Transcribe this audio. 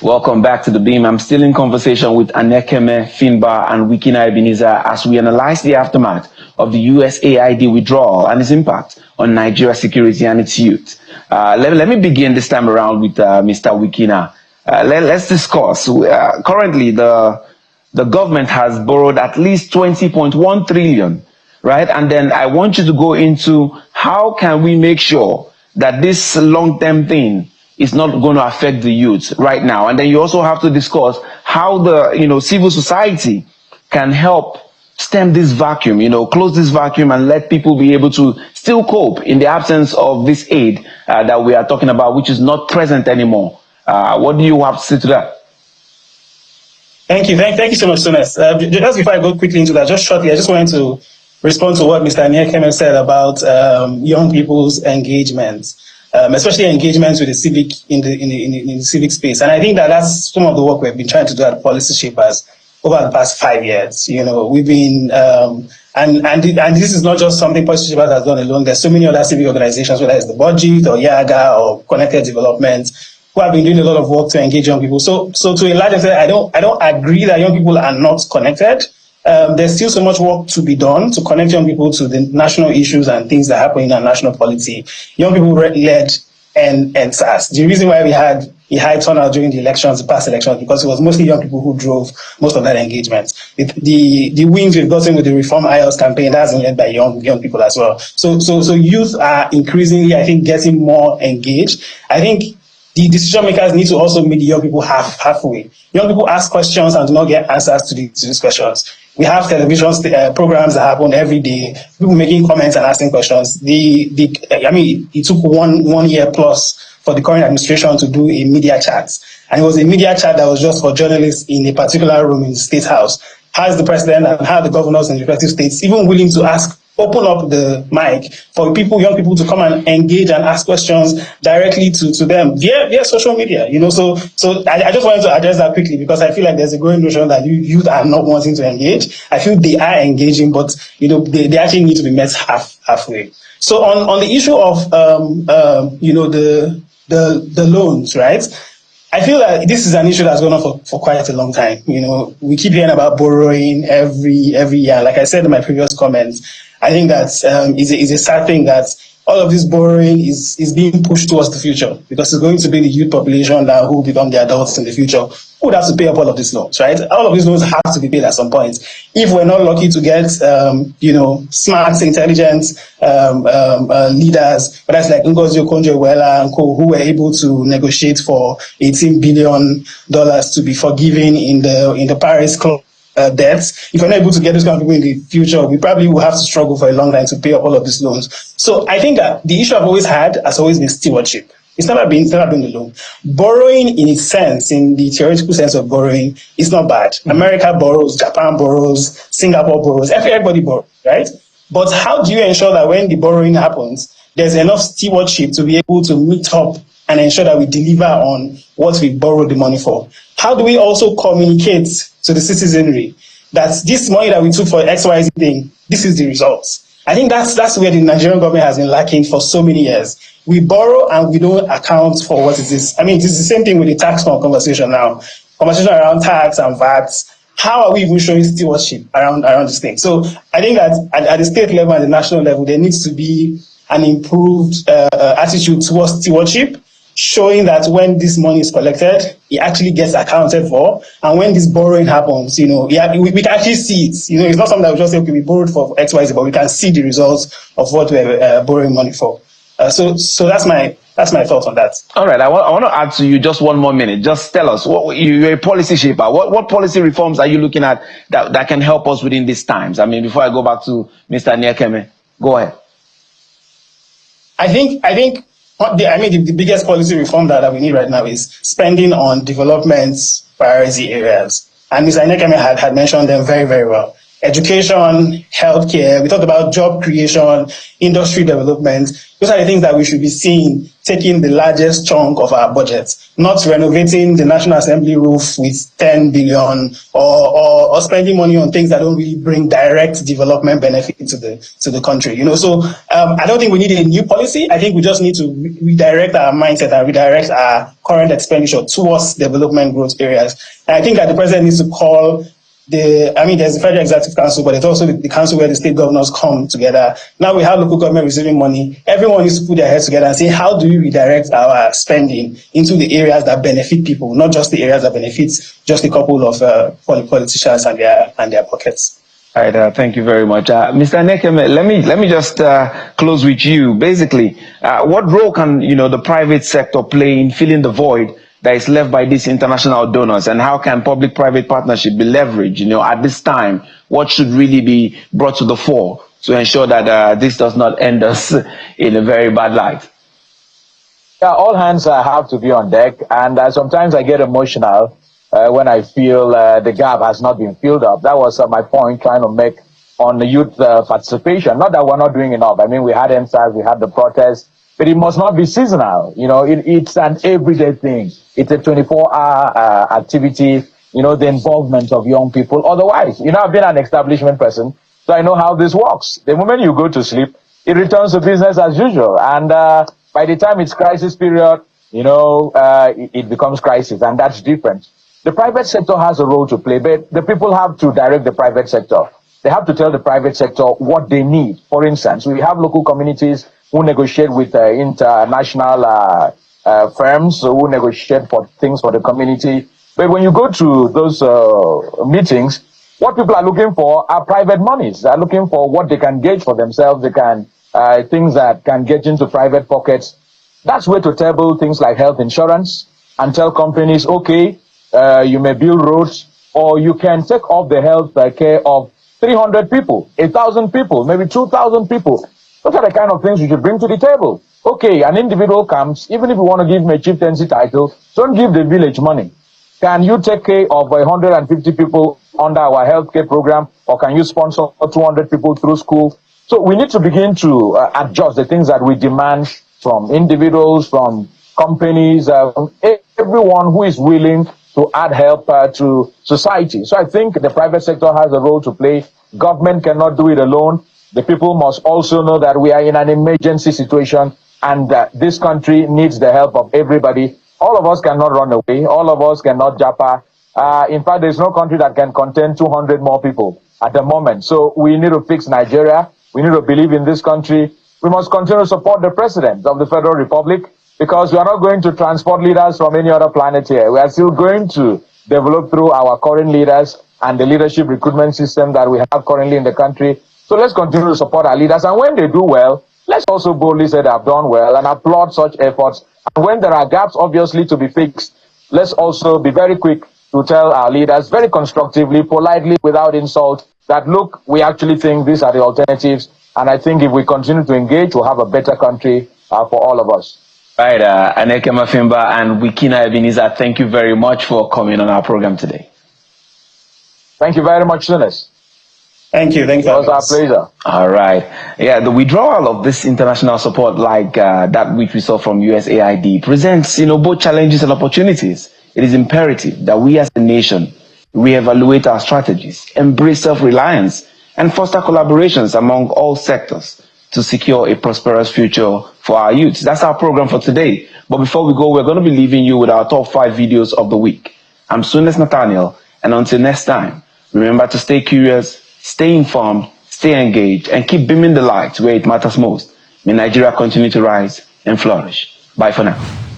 Welcome back to the Beam. I'm still in conversation with Anekeme, Finbar, and Wikina Ebenezer as we analyze the aftermath of the USAID withdrawal and its impact on Nigeria's security and its youth. Let me begin this time around with Mr. Wikina. Let's discuss. Currently, the government has borrowed at least 20.1 trillion, right? And then I want you to go into how can we make sure that this long-term thing is not going to affect the youth right now. And then you also have to discuss how the civil society can help stem this vacuum, close this vacuum and let people be able to still cope in the absence of this aid that we are talking about, which is not present anymore. What do you have to say to that? Thank you. Thank you so much, Sones. Just before I go quickly into that, just shortly, I just wanted to respond to what Mr. Anekeme said about young people's engagement. Especially engagements with the civic in the civic space, and I think that's some of the work we've been trying to do at Policy Shapers over the past 5 years. We've been and this is not just something Policy Shapers has done alone. There's so many other civic organizations, whether it's the Budget or Yaga or Connected Development, who have been doing a lot of work to engage young people. So to a large extent, I don't agree that young people are not connected. There's still so much work to be done to connect young people to the national issues and things that happen in our national polity. Young people led and SAS. The reason why we had a high turnout during the past elections, because it was mostly young people who drove most of that engagement. The wins we've gotten with the Reform IELTS campaign, that's been led by young people as well. So youth are increasingly, I think, getting more engaged. I think the decision makers need to also meet the young people halfway. Young people ask questions and do not get answers to these questions. We have television programs that happen every day, people making comments and asking questions. It took one year plus for the current administration to do a media chat. And it was a media chat that was just for journalists in a particular room in the State House. Has the president and how the governors in the respective states even willing to open up the mic for young people to come and engage and ask questions directly to them via social media, So I just wanted to address that quickly because I feel like there's a growing notion that youth are not wanting to engage. I feel they are engaging, but they actually need to be met halfway. So on the issue of the loans, right? I feel that this is an issue that's gone on for quite a long time. We keep hearing about borrowing every year. Like I said in my previous comments, I think that is a sad thing that all of this borrowing is being pushed towards the future because it's going to be the youth population that who will become the adults in the future who would have to pay up all of these loans, right? All of these loans have to be paid at some point. If we're not lucky to get, smart, intelligent leaders, but that's like Ngozi Okonjo-Iweala and co, who were able to negotiate for $18 billion to be forgiven in the Paris Club. Debts. If we're not able to get those kind of people in the future, we probably will have to struggle for a long time to pay up all of these loans. So I think that the issue I've always had has always been stewardship. It's never been the loan. Borrowing in its sense, in the theoretical sense of borrowing, is not bad. America borrows, Japan borrows, Singapore borrows, everybody borrows, right? But how do you ensure that when the borrowing happens, there's enough stewardship to be able to meet up and ensure that we deliver on what we borrowed the money for? How do we also communicate to the citizenry that this money that we took for XYZ thing, this is the results? I think that's where the Nigerian government has been lacking for so many years. We borrow and we don't account for what it is. I mean, it's the same thing with the tax fund conversation now. Conversation around tax and VAT. How are we even showing stewardship around this thing? So I think that at the state level and the national level, there needs to be an improved attitude towards stewardship, showing that when this money is collected, it actually gets accounted for. And when this borrowing happens, we can actually see it. It's not something that we just say, okay, we borrowed for XYZ, but we can see the results of what we're borrowing money for. So that's my thoughts on that. All right, I want to add to you just one more minute. Just tell us, you're a policy shaper. What policy reforms are you looking at that can help us within these times? I mean, before I go back to Mr. Anekeme, go ahead. I think the biggest policy reform that we need right now is spending on development priority areas. And Mr. Anekeme had mentioned them very, very well. education, healthcare. We talked about job creation, industry development. Those are the things that we should be seeing taking the largest chunk of our budget, not renovating the National Assembly roof with 10 billion or spending money on things that don't really bring direct development benefit to the country. So I don't think we need a new policy. I think we just need to redirect our mindset and redirect our current expenditure towards development growth areas. And I think that the president needs to call there's the Federal Executive Council, but there's also the council where the state governors come together. Now we have local government receiving money. Everyone needs to put their heads together and say, how do we redirect our spending into the areas that benefit people, not just the areas that benefit just a couple of politicians and their pockets. All right, thank you very much. Mr. Nekeme, let me just close with you. Basically, what role can the private sector play in filling the void that is left by these international donors, and how can public-private partnership be leveraged? At this time, what should really be brought to the fore to ensure that this does not end us in a very bad light? Yeah, all hands have to be on deck, and sometimes I get emotional when I feel the gap has not been filled up. That was my point trying to make on the youth participation. Not that we're not doing enough. I mean, we had MSAS, we had the protests, but it must not be seasonal. It's an everyday thing. It's a 24-hour activity, the involvement of young people. Otherwise, I've been an establishment person, so I know how this works. The moment you go to sleep, it returns to business as usual. And by the time it's crisis period, it becomes crisis, and that's different. The private sector has a role to play, but the people have to direct the private sector. They have to tell the private sector what they need. For instance, we have local communities who negotiate with international firms who negotiate for things for the community. But when you go to those meetings, what people are looking for are private monies. They're looking for what they can gauge for themselves. They can things that can get into private pockets. That's where to table things like health insurance and tell companies, okay, you may build roads, or you can take off the health care of 300 people, 1,000 people, maybe 2,000 people. Those are the kind of things you should bring to the table. Okay, an individual comes, even if you want to give him a chieftaincy title, don't give the village money. Can you take care of 150 people under our healthcare program, or can you sponsor 200 people through school? So we need to begin to adjust the things that we demand from individuals, from companies, everyone who is willing to add help to society. So I think the private sector has a role to play. Government cannot do it alone. The people must also know that we are in an emergency situation, and that this country needs the help of everybody. All of us cannot run away. All of us cannot japa. In fact, there's no country that can contain 200 more people at the moment. So we need to fix Nigeria. We need to believe in this country. We must continue to support the president of the Federal Republic, because we are not going to transport leaders from any other planet here. We are still going to develop through our current leaders and the leadership recruitment system that we have currently in the country. So let's continue to support our leaders. And when they do well, let's also boldly say they have done well and applaud such efforts. And when there are gaps, obviously, to be fixed, let's also be very quick to tell our leaders very constructively, politely, without insult, that, look, we actually think these are the alternatives. And I think if we continue to engage, we'll have a better country for all of us. Right, Aneke Mafimba and Wikina Ebenezer, thank you very much for coming on our program today. Thank you very much, Sunes. Thank you. Thank you. It was our pleasure. All right. Yeah, the withdrawal of this international support, like that which we saw from USAID, presents, both challenges and opportunities. It is imperative that we as a nation reevaluate our strategies, embrace self-reliance, and foster collaborations among all sectors to secure a prosperous future for our youth. That's our program for today. But before we go, we're going to be leaving you with our top 5 videos of the week. I'm Sunes Nathaniel, and until next time, remember to stay curious, stay informed, stay engaged, and keep beaming the light where it matters most. May Nigeria continue to rise and flourish. Bye for now.